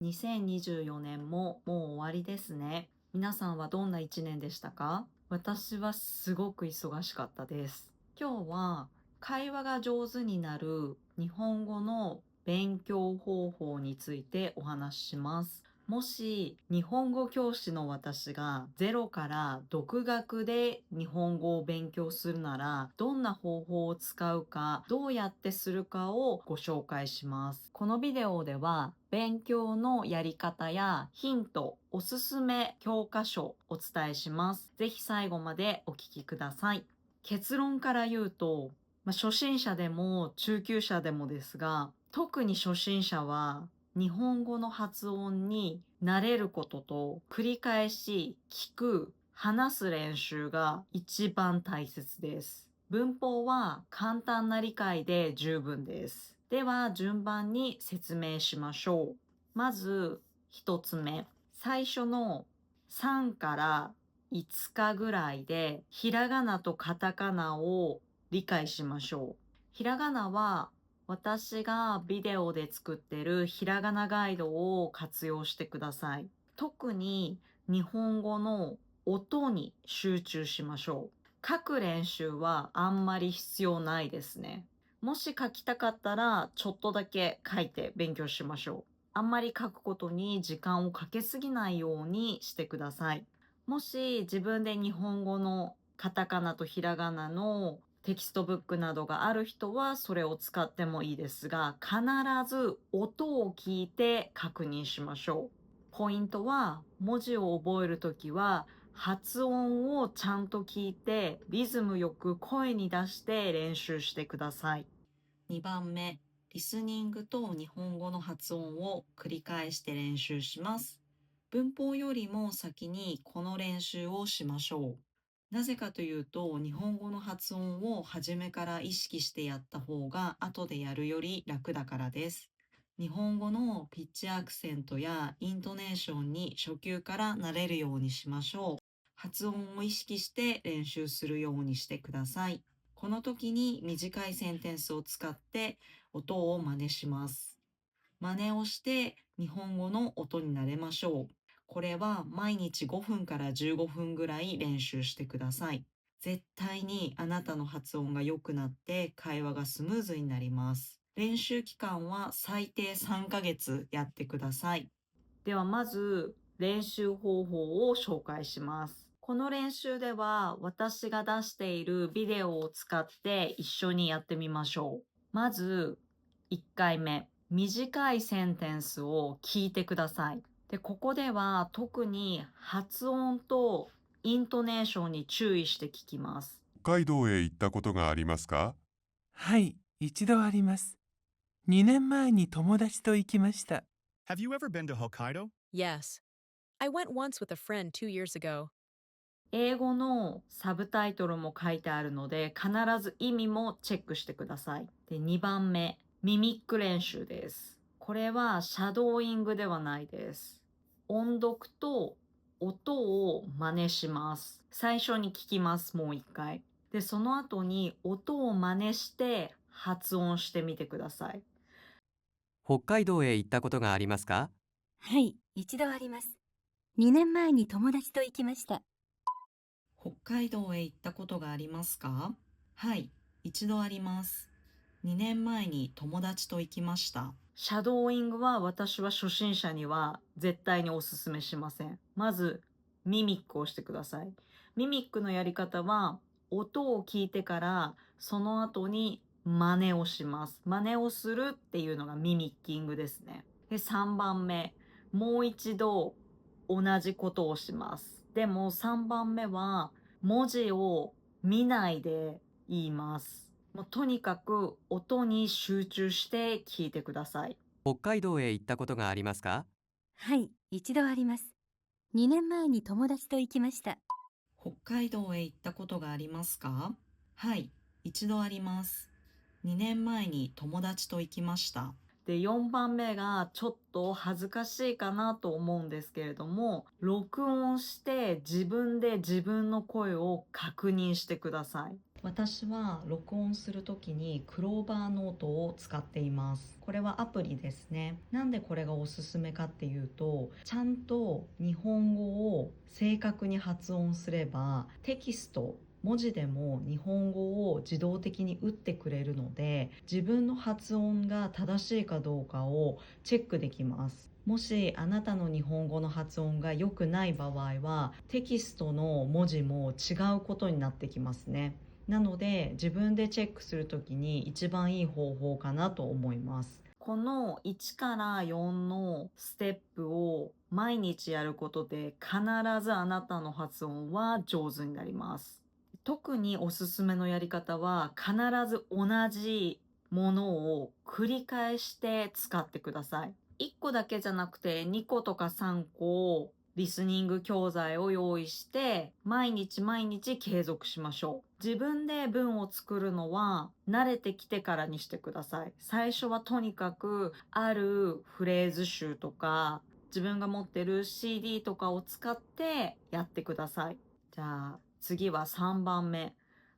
2024年ももう終わりですね。皆さんはどんな1年でしたか？私はすごく忙しかったです。今日は会話が上手になる日本語の勉強方法についてお話しします。もし日本語教師の私がゼロから独学で日本語を勉強するなら、どんな方法を使うか、どうやってするかをご紹介します。このビデオでは勉強のやり方やヒント、おすすめ教科書をお伝えします。ぜひ最後までお聞きください。結論から言うと、初心者でも中級者でもですが、特に初心者は日本語の発音に慣れることと繰り返し聞く、話す練習が一番大切です。文法は簡単な理解で十分です。では順番に説明しましょう。まず一つ目。最初の3から5日ぐらいでひらがなとカタカナを理解しましょう。ひらがなは私がビデオで作ってるひらがなガイドを活用してください。特に日本語の音に集中しましょう。書く練習はあんまり必要ないですね。もし書きたかったらちょっとだけ書いて勉強しましょう。あんまり書くことに時間をかけすぎないようにしてください。もし自分で日本語のカタカナとひらがなのテキストブックなどがある人はそれを使ってもいいですが、必ず音を聞いて確認しましょう。ポイントは文字を覚えるときは発音をちゃんと聞いてリズムよく声に出して練習してください。2番目、リスニングと日本語の発音を繰り返して練習します。文法よりも先にこの練習をしましょう。なぜかというと、日本語の発音を初めから意識してやった方が後でやるより楽だからです。日本語のピッチアクセントやイントネーションに初級から慣れるようにしましょう。発音を意識して練習するようにしてください。この時に短いセンテンスを使って音を真似します。真似をして日本語の音になれましょう。これは毎日5分から15分ぐらい練習してください。絶対にあなたの発音が良くなって会話がスムーズになります。練習期間は最低3ヶ月やってください。ではまず練習方法を紹介します。この練習では私が出しているビデオを使って一緒にやってみましょう。まず1回目、短いセンテンスを聞いてください。で、ここでは特に発音とイントネーションに注意して聞きます。北海道へ行ったことがありますか？はい、一度あります。2年前に友達と行きました。Have you ever been to Hokkaido? Yes. I went once with a friend 2 years ago. 英語のサブタイトルも書いてあるので、必ず意味もチェックしてください。で、2番目、ミミック練習です。これはシャドーイングではないです。音読と音を真似します。最初に聞きます、もう一回。で、その後に音を真似して発音してみてください。北海道へ行ったことがありますか？はい、一度あります。2年前に友達と行きました。北海道へ行ったことがありますか？はい、一度あります。2年前に友達と行きました。シャドーイングは私は初心者には絶対におすすめしません。まず、ミミックをしてください。ミミックのやり方は、音を聞いてから、その後に真似をします。真似をするっていうのがミミッキングですね。で、3番目、もう一度同じことをします。でも3番目は文字を見ないで言います。もうとにかく音に集中して聞いてください。北海道へ行ったことがありますか？はい、一度あります。2年前に友達と行きました。北海道へ行ったことがありますか？はい、一度あります。2年前に友達と行きました。で、4番目がちょっと恥ずかしいかなと思うんですけれども、録音して自分で自分の声を確認してください。私は録音するときにクローバーノートを使っています。これはアプリですね。なんでこれがおすすめかっていうと、ちゃんと日本語を正確に発音すれば、テキスト、文字でも日本語を自動的に打ってくれるので、自分の発音が正しいかどうかをチェックできます。もしあなたの日本語の発音が良くない場合は、テキストの文字も違うことになってきますね。なので自分でチェックするときに一番いい方法かなと思います。この1から4のステップを毎日やることで必ずあなたの発音は上手になります。特におすすめのやり方は必ず同じものを繰り返して使ってください。1個だけじゃなくて2個とか3個リスニング教材を用意して毎日毎日継続しましょう。自分で文を作るのは慣れてきてからにしてください。最初はとにかくあるフレーズ集とか自分が持ってる CD とかを使ってやってください。じゃあ次は3番目。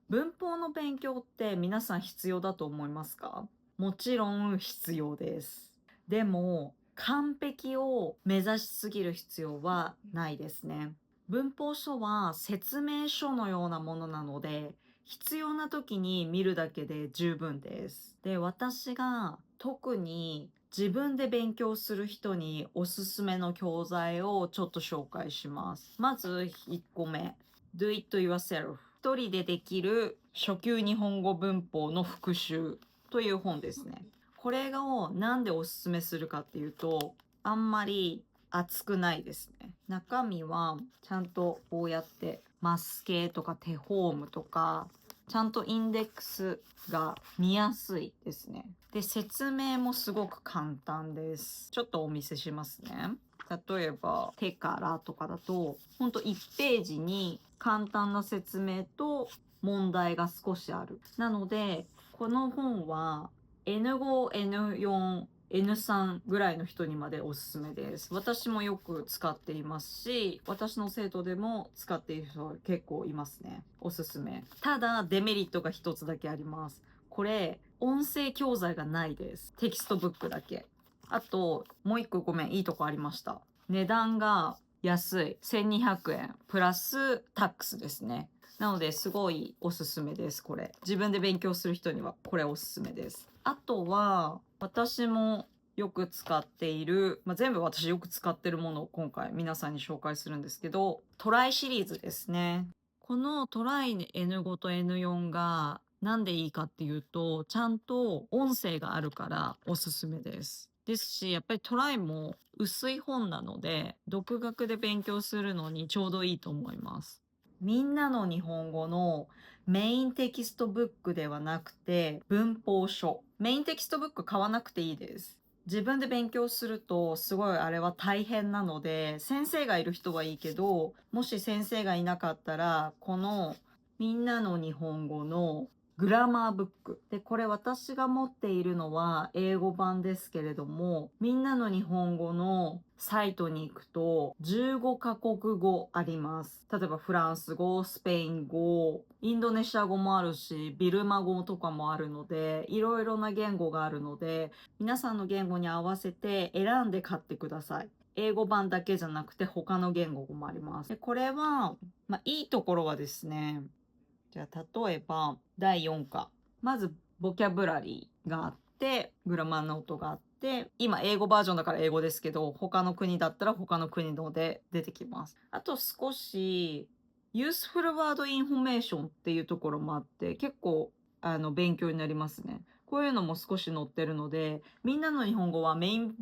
文法の勉強って皆さん必要だと思いますか？もちろん必要です。でも完璧を目指しすぎる必要はないですね。文法書は説明書のようなものなので、必要な時に見るだけで十分です。で、私が特に自分で勉強する人におすすめの教材をちょっと紹介します。まず1個目。Do it yourself。一人でできる初級日本語文法の復習という本ですね。これをなんでおすすめするかっていうと、あんまり厚くないですね。中身はちゃんとこうやってマス形とか手フォームとか、ちゃんとインデックスが見やすいですね。で、説明もすごく簡単です。ちょっとお見せしますね。例えば手からとかだと、ほんと1ページに簡単な説明と問題が少しある。なので、この本はN5、N4、N3 ぐらいの人にまでおすすめです。私もよく使っていますし、私の生徒でも使っている人結構いますね。おすすめ。ただ、デメリットが一つだけあります。これ、音声教材がないです。テキストブックだけ。あと、もう一個ごめん、いいとこありました。値段が安い。1200円。プラスタックスですね。なのですごいおすすめです、これ。自分で勉強する人にはこれおすすめです。あとは、私もよく使っている、全部私よく使ってるものを今回皆さんに紹介するんですけど、トライシリーズですね。このトライ N5 と N4 がなんでいいかっていうと、ちゃんと音声があるからおすすめです。ですし、やっぱりトライも薄い本なので、独学で勉強するのにちょうどいいと思います。みんなの日本語のメインテキストブックではなくて文法書。メインテキストブック買わなくていいです。自分で勉強するとすごいあれは大変なので、先生がいる人はいいけど、もし先生がいなかったら、このみんなの日本語のグラマーブック。で、これ私が持っているのは英語版ですけれども、みんなの日本語のサイトに行くと15カ国語あります。例えばフランス語、スペイン語、インドネシア語もあるし、ビルマ語とかもあるので、いろいろな言語があるので、皆さんの言語に合わせて選んで買ってください。英語版だけじゃなくて他の言語もあります。で、これは、いいところはですね、じゃあ例えば第4課。まずボキャブラリーがあって、グラマーノートがあって、今英語バージョンだから英語ですけど、他の国だったら他の国ので出てきます。あと少し Useful Word Information っていうところもあって、結構勉強になりますね。こういうのも少し載ってるので、みんなの日本語はメイン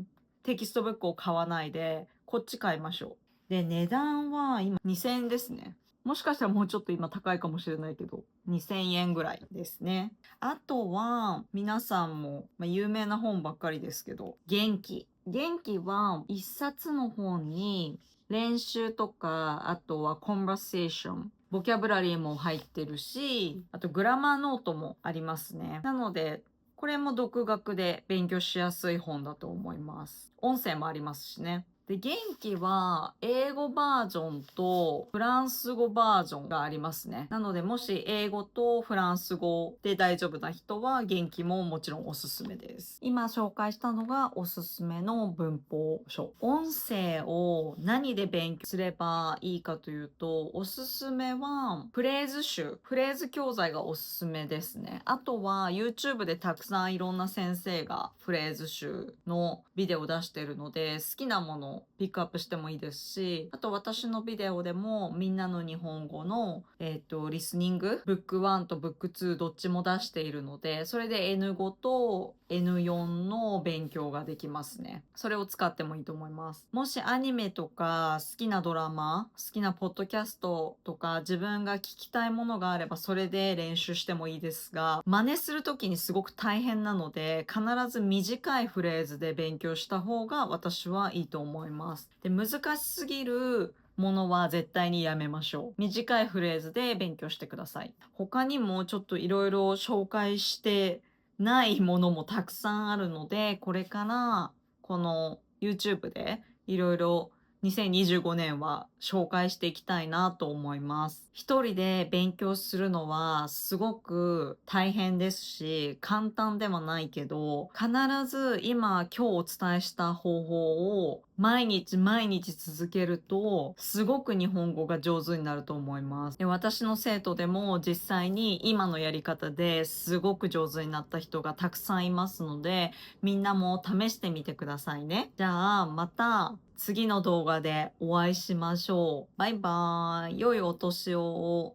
テキストブックを買わないで、こっち買いましょう。で、値段は今2000円ですね。もしかしたらもうちょっと今高いかもしれないけど、2000円ぐらいですね。あとは、皆さんも、有名な本ばっかりですけど、元気。元気は一冊の本に練習とか、あとはコンバーセーション、ボキャブラリーも入ってるし、あとグラマーノートもありますね。なので、これも独学で勉強しやすい本だと思います。音声もありますしね。で、元気は英語バージョンとフランス語バージョンがありますね。なので、もし英語とフランス語で大丈夫な人は元気ももちろんおすすめです。今紹介したのがおすすめの文法書。音声を何で勉強すればいいかというと、おすすめはフレーズ集、フレーズ教材がおすすめですね。あとは YouTube でたくさんいろんな先生がフレーズ集のビデオを出してるので、好きなものをピックアップしてもいいですし、あと私のビデオでもみんなの日本語のリスニング、ブック1とブック2どっちも出しているので、それで N5 と N4 の勉強ができますね。それを使ってもいいと思います。もしアニメとか好きなドラマ、好きなポッドキャストとか自分が聞きたいものがあればそれで練習してもいいですが、真似するときにすごく大変なので、必ず短いフレーズで勉強した方が私はいいと思います。で、難しすぎるものは絶対にやめましょう。短いフレーズで勉強してください。他にもちょっといろいろ紹介してないものもたくさんあるので、これからこの YouTube でいろいろ2025年は紹介していきたいなと思います。一人で勉強するのはすごく大変ですし、簡単ではないけど、必ず今日お伝えした方法を毎日毎日続けると、すごく日本語が上手になると思います。で、私の生徒でも実際に今のやり方ですごく上手になった人がたくさんいますので、みんなも試してみてくださいね。じゃあ、また次の動画でお会いしましょう。バイバーイ。良いお年を。